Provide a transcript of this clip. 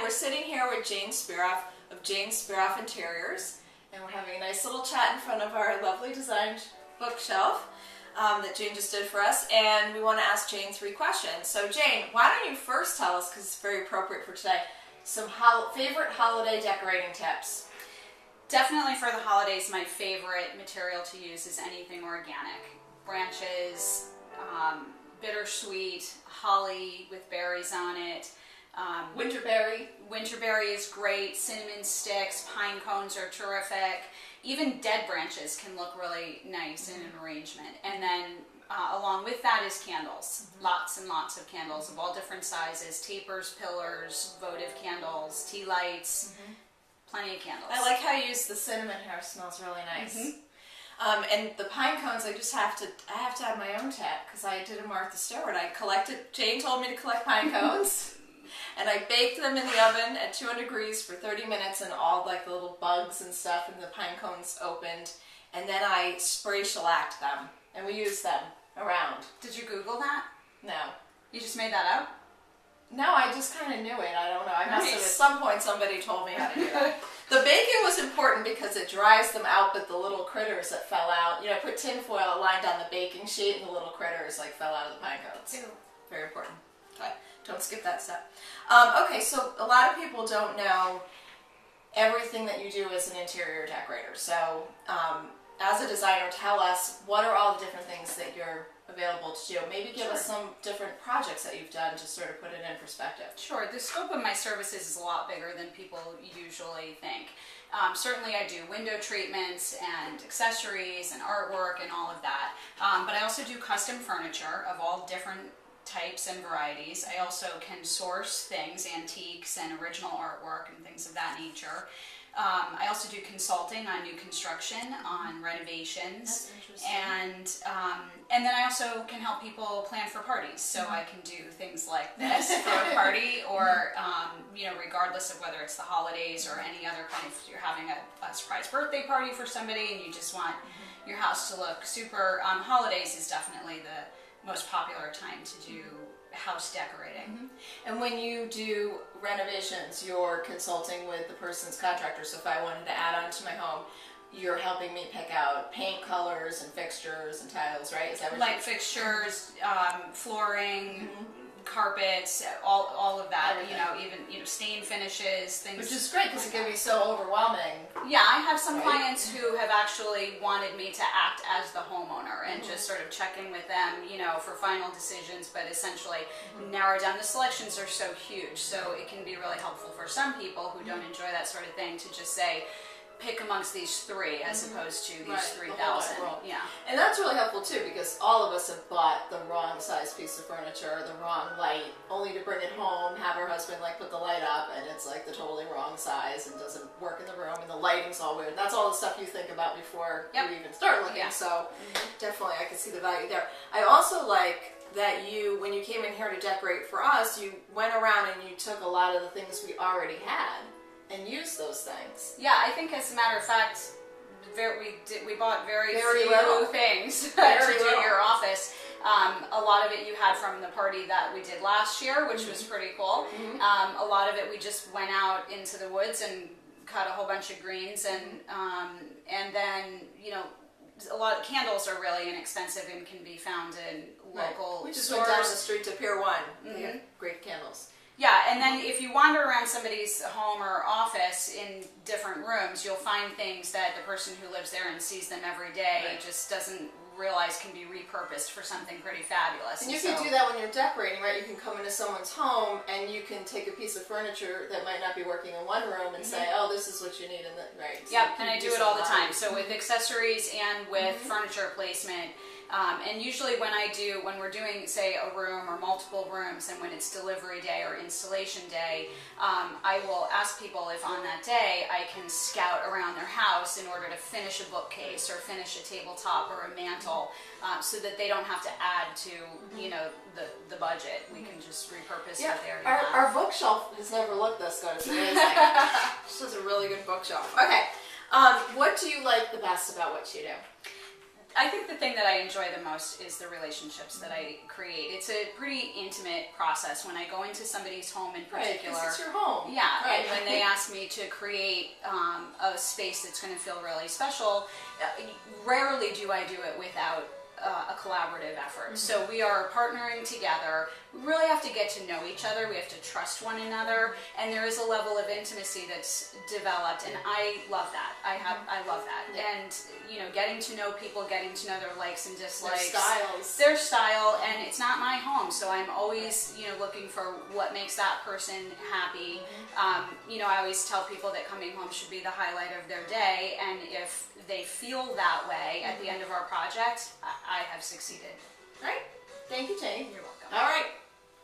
we're sitting here with Jane Speroff of Speroff Interiors, and we're having a nice little chat in front of our lovely designed bookshelf that Jane just did for us, and we want to ask Jane 3 questions. So Jane, why don't you first tell us, because it's very appropriate for today, some favorite holiday decorating tips? Definitely for the holidays, my favorite material to use is anything organic. Branches, bittersweet, holly with berries on it. Winterberry. Winterberry is great. Cinnamon sticks, pine cones are terrific. Even dead branches can look really nice in an arrangement. And then along with that is candles. Lots and lots of candles of all different sizes. Tapers, pillars, votive candles, tea lights. Plenty of candles. I like how you use the cinnamon hair. It smells really nice. And the pine cones, I have to have my own tap because I did a Martha Stewart. Jane told me to collect pine cones, and I baked them in the oven at 200 degrees for 30 minutes, and all like the little bugs and stuff in the pine cones opened, and then I spray shellacked them, and we used them around. Did you Google that? No. You just made that up? No, I just kind of knew it. I don't know. I must have, at Nice. some point somebody told me how to do that. The baking was important because it dries them out, but the little critters that fell out, I put tin foil lined on the baking sheet and the little critters like fell out of the pine cones. Ew. Very important. Okay, don't skip that step. Okay, so a lot of people don't know everything that you do as an interior decorator. So as a designer, tell us what are all the different things that you're available to do. Maybe give us some different projects that you've done to sort of put it in perspective. Sure. The scope of my services is a lot bigger than people usually think. Certainly I do window treatments and accessories and artwork and all of that. But I also do custom furniture of all different types and varieties. I also can source things, antiques and original artwork and things of that nature. I also do consulting on new construction, on renovations, and then I also can help people plan for parties. So I can do things like this for a party, or regardless of whether it's the holidays or any other kind of, you're having a surprise birthday party for somebody and you just want your house to look super. Holidays is definitely the most popular time to do house decorating. And when you do renovations, you're consulting with the person's contractor. So if I wanted to add on to my home, you're helping me pick out paint colors and fixtures and tiles, right? Is that what Light fixtures, flooring, carpets, all of that. Even stain finishes, things. Which is great because it can be so overwhelming. Yeah, I have some clients who have actually wanted me to act as the homeowner and just sort of check in with them, for final decisions, but essentially narrow down. The selections are so huge, so it can be really helpful for some people who don't enjoy that sort of thing to just say, pick amongst these 3 as opposed to these 3,000. Yeah. And that's really helpful too, because all of us have bought the wrong size piece of furniture or the wrong light, only to bring it home, have our husband put the light up, and it's the totally wrong size and doesn't work in the room, and the lighting's all weird. That's all the stuff you think about before you even start looking. Yeah. So definitely I can see the value there. I also like that when you came in here to decorate for us, you went around and you took a lot of the things we already had and use those things. Yeah, I think as a matter of fact, we bought very few little things to do your office. A lot of it you had from the party that we did last year, which was pretty cool. A lot of it we just went out into the woods and cut a whole bunch of greens, and then a lot of candles are really inexpensive and can be found in local We just stores. went down the street to Pier 1. They have great candles. Yeah, and then if you wander around somebody's home or office in different rooms, you'll find things that the person who lives there and sees them every day just doesn't realize can be repurposed for something pretty fabulous. And you can do that when you're decorating, right? You can come into someone's home and you can take a piece of furniture that might not be working in one room and say, oh, this is what you need in the, right? So yep, and I do it all the time. So with accessories and with furniture placement, and usually when we're doing, say, a room or multiple rooms, and when it's delivery day or installation day, I will ask people if on that day I can scout around their house in order to finish a bookcase or finish a tabletop or a mantle, so that they don't have to add to, the budget. We can just repurpose what they already have. Our bookshelf has never looked this good. It's amazing. This is a really good bookshelf. Okay. What do you like the best about what you do? I think the thing that I enjoy the most is the relationships that I create. It's a pretty intimate process when I go into somebody's home in particular. Right, 'cause it's your home. Yeah, Right. and when they ask me to create a space that's going to feel really special, rarely do I do it without a collaborative effort. So we are partnering together. We really have to get to know each other. We have to trust one another, and there is a level of intimacy that's developed, and I love that. I love that. Yeah. And getting to know people, getting to know their likes and dislikes, Their their style, and it's not my home, so I'm always looking for what makes that person happy. I always tell people that coming home should be the highlight of their day, and if they feel that way at the end of our project, I have succeeded. Right. Thank you, Jenny. You're welcome. All right.